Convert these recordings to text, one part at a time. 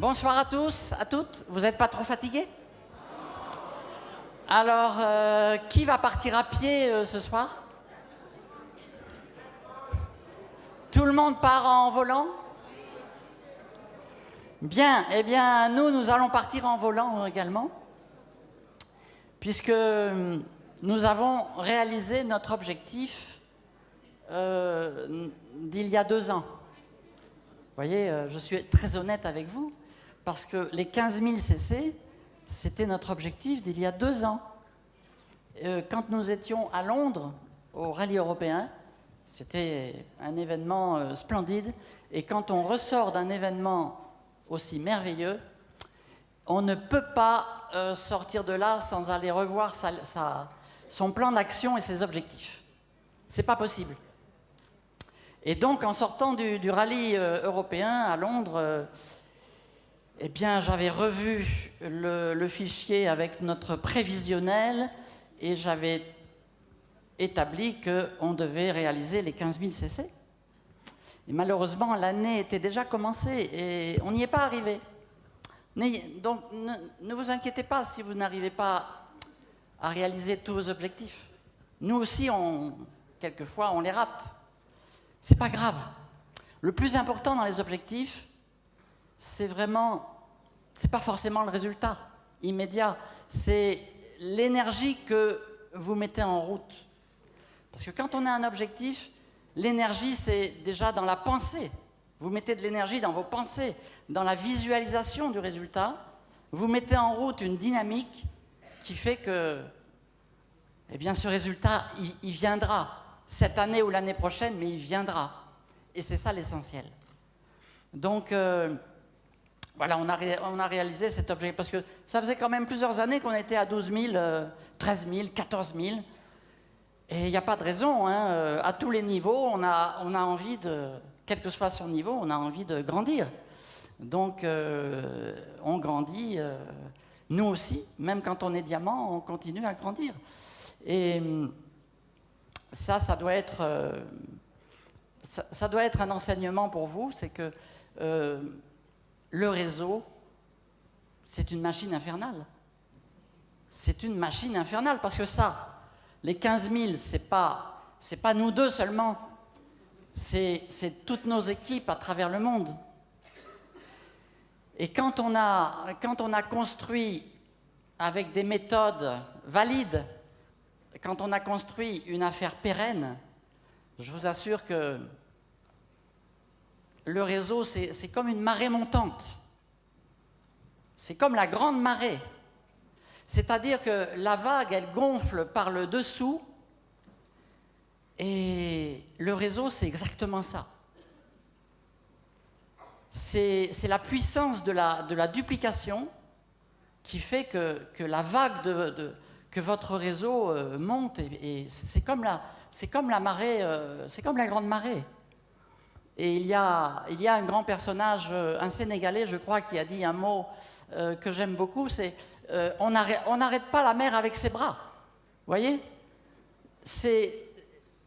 Bonsoir à tous, à toutes. Vous n'êtes pas trop fatigués? Alors, qui va partir à pied ce soir? Tout le monde part en volant? Bien, eh bien, nous allons partir en volant également, puisque nous avons réalisé notre objectif d'il y a 2 ans. Vous voyez, je suis très honnête avec vous, parce que les 15 000 cc, c'était notre objectif d'il y a 2 ans. Quand nous étions à Londres, au rallye européen, c'était un événement splendide, et quand on ressort d'un événement aussi merveilleux, on ne peut pas sortir de là sans aller revoir son plan d'action et ses objectifs. C'est pas possible. Et donc, en sortant du rallye européen à Londres, eh bien, j'avais revu le fichier avec notre prévisionnel et j'avais établi qu'on devait réaliser les 15 000 cc. Et malheureusement, l'année était déjà commencée et on n'y est pas arrivé. Donc, ne vous inquiétez pas si vous n'arrivez pas à réaliser tous vos objectifs. Nous aussi, quelquefois, on les rate. C'est pas grave. Le plus important dans les objectifs, c'est pas forcément le résultat immédiat, c'est l'énergie que vous mettez en route. Parce que quand on a un objectif, l'énergie, c'est déjà dans la pensée. Vous mettez de l'énergie dans vos pensées, dans la visualisation du résultat. Vous mettez en route une dynamique qui fait que, eh bien, ce résultat, il viendra. Cette année ou l'année prochaine, mais il viendra. Et c'est ça l'essentiel. Donc, voilà, on a réalisé cet objectif. Parce que ça faisait quand même plusieurs années qu'on était à 12 000, 13 000, 14 000. Et il n'y a pas de raison. Hein, à tous les niveaux, on a envie de, quel que soit son niveau, on a envie de grandir. Donc, on grandit, nous aussi. Même quand on est diamant, on continue à grandir. Et ça doit être un enseignement pour vous, c'est que le réseau, c'est une machine infernale. C'est une machine infernale, parce que ça, les 15 000, c'est pas nous deux seulement, c'est toutes nos équipes à travers le monde. Et quand on a construit avec des méthodes valides, quand on a construit une affaire pérenne, je vous assure que le réseau, c'est comme une marée montante. C'est comme la grande marée. C'est-à-dire que la vague, elle gonfle par le dessous, et le réseau, c'est exactement ça. C'est la puissance de la duplication qui fait que la vague que votre réseau monte, et c'est comme la marée, c'est comme la grande marée. Et il y a un grand personnage, un Sénégalais, je crois, qui a dit un mot que j'aime beaucoup, c'est on n'arrête pas la mer avec ses bras. Vous voyez?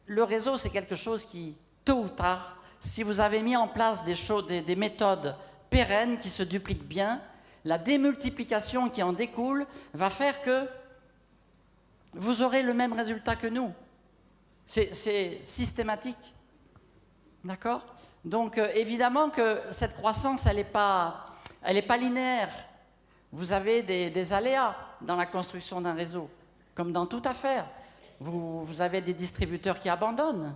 Le réseau, c'est quelque chose qui, tôt ou tard, si vous avez mis en place des méthodes pérennes qui se dupliquent bien, la démultiplication qui en découle va faire que vous aurez le même résultat que nous. C'est systématique. D'accord? Donc, évidemment que cette croissance, elle n'est pas linéaire. Vous avez des aléas dans la construction d'un réseau, comme dans toute affaire. Vous avez des distributeurs qui abandonnent.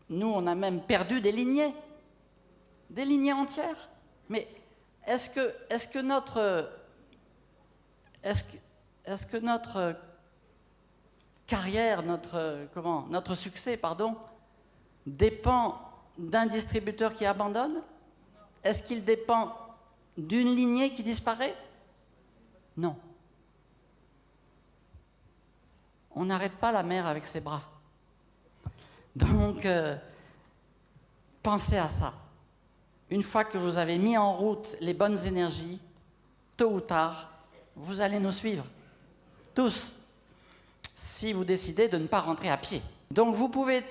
Nous, on a même perdu des lignées entières. Mais est-ce que notre carrière, notre succès, dépend d'un distributeur qui abandonne? Est-ce qu'il dépend d'une lignée qui disparaît? Non. On n'arrête pas la mer avec ses bras. Donc, pensez à ça. Une fois que vous avez mis en route les bonnes énergies, tôt ou tard, vous allez nous suivre. Tous. Si vous décidez de ne pas rentrer à pied. Donc vous pouvez,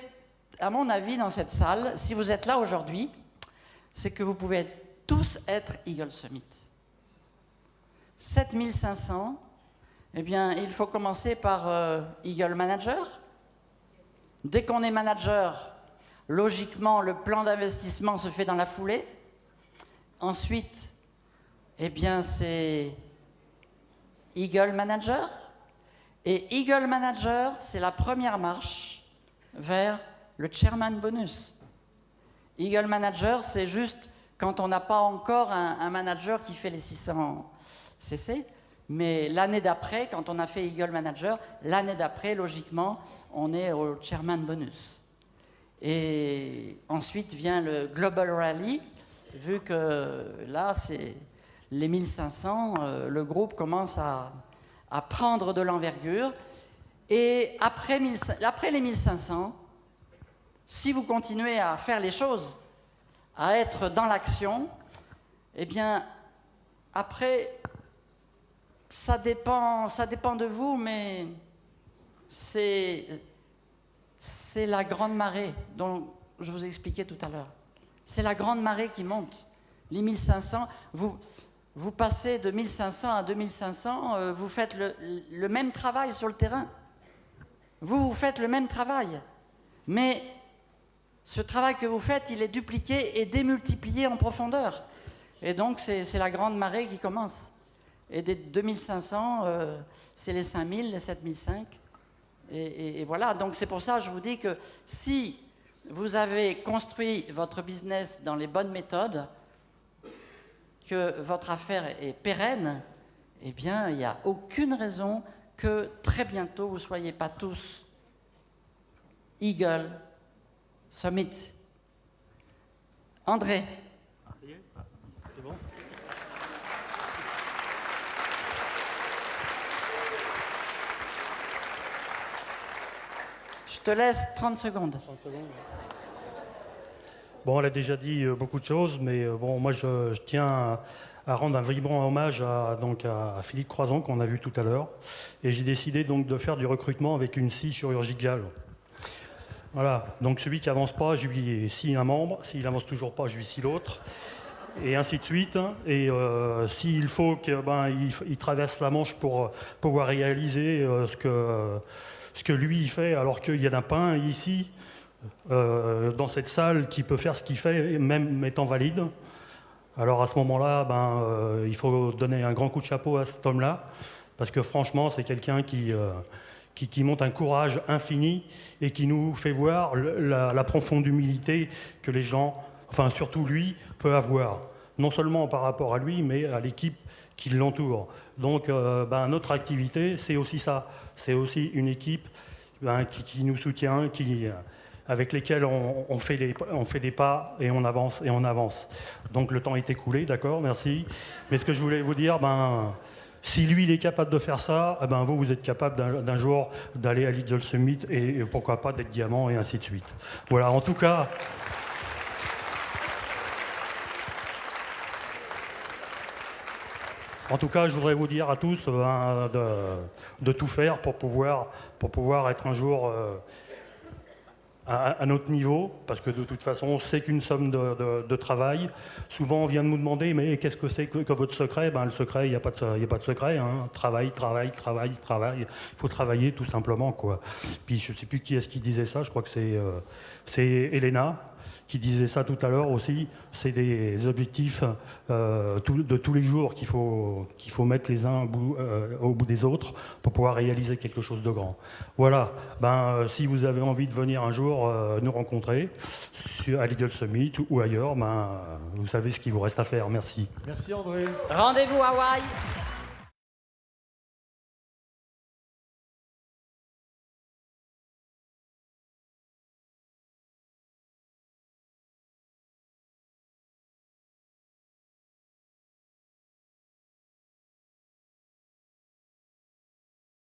à mon avis, dans cette salle, si vous êtes là aujourd'hui, c'est que vous pouvez être tous être Eagle Summit. 7500, eh bien, il faut commencer par Eagle Manager. Dès qu'on est manager, logiquement, le plan d'investissement se fait dans la foulée. Ensuite, eh bien, c'est Eagle Manager. Et Eagle Manager, c'est la première marche vers le Chairman Bonus. Eagle Manager, c'est juste quand on n'a pas encore un manager qui fait les 600 CC. Mais l'année d'après, quand on a fait Eagle Manager, l'année d'après, logiquement, on est au Chairman Bonus. Et ensuite vient le Global Rally, vu que là, c'est les 1500, le groupe commence à prendre de l'envergure. Et après les 1500, si vous continuez à faire les choses, à être dans l'action, eh bien, après, ça dépend de vous, mais c'est la grande marée dont je vous expliquais tout à l'heure. C'est la grande marée qui monte. Les 1500, vous passez de 1500 à 2500, vous faites le même travail sur le terrain. Vous faites le même travail. Mais ce travail que vous faites, il est dupliqué et démultiplié en profondeur. Et donc, c'est la grande marée qui commence. Et des 2500, c'est les 5000, les 7005. Et voilà, donc c'est pour ça que je vous dis que si vous avez construit votre business dans les bonnes méthodes, que votre affaire est pérenne, eh bien, il n'y a aucune raison que très bientôt, vous ne soyez pas tous Eagle Summit. André. C'est bon ? Je te laisse 30 secondes. 30 secondes. Bon, elle a déjà dit beaucoup de choses, mais bon, moi je tiens à rendre un vibrant hommage à Philippe Croison, qu'on a vu tout à l'heure. Et j'ai décidé donc de faire du recrutement avec une scie chirurgicale. Voilà, donc celui qui avance pas, je lui scie un membre, s'il avance toujours pas, je lui scie l'autre, et ainsi de suite. Et s'il faut qu'il traverse la Manche pour pouvoir réaliser ce que lui il fait, alors qu'il n'y en a pas un ici, dans cette salle, qui peut faire ce qu'il fait, même étant valide. Alors à ce moment-là, il faut donner un grand coup de chapeau à cet homme-là, parce que franchement, c'est quelqu'un qui montre un courage infini et qui nous fait voir la profonde humilité que les gens, enfin surtout lui, peut avoir. Non seulement par rapport à lui, mais à l'équipe qui l'entoure. Donc notre activité, c'est aussi ça. C'est aussi une équipe qui nous soutient, avec lesquels on fait des pas et on avance et on avance. Donc le temps est écoulé, d'accord, merci. Mais ce que je voulais vous dire, si lui il est capable de faire ça, vous êtes capable d'un jour d'aller à l'Eagle Summit et pourquoi pas d'être diamant et ainsi de suite. Voilà, en tout cas. En tout cas, je voudrais vous dire à tous de tout faire pour pouvoir être un jour à notre niveau, parce que de toute façon, c'est qu'une somme de travail. Souvent, on vient de nous demander, mais qu'est-ce que c'est que votre secret ? Le secret, il n'y a pas de secret. Hein. Travail. Il faut travailler tout simplement, quoi. Puis je ne sais plus qui est-ce qui disait ça. Je crois que c'est Elena qui disait ça tout à l'heure aussi. C'est des objectifs de tous les jours qu'il faut mettre les uns au bout des autres pour pouvoir réaliser quelque chose de grand. Voilà. Si vous avez envie de venir un jour nous rencontrer à l'Eagle Summit ou ailleurs, vous savez ce qu'il vous reste à faire. Merci. Merci André. Rendez-vous à Hawaï.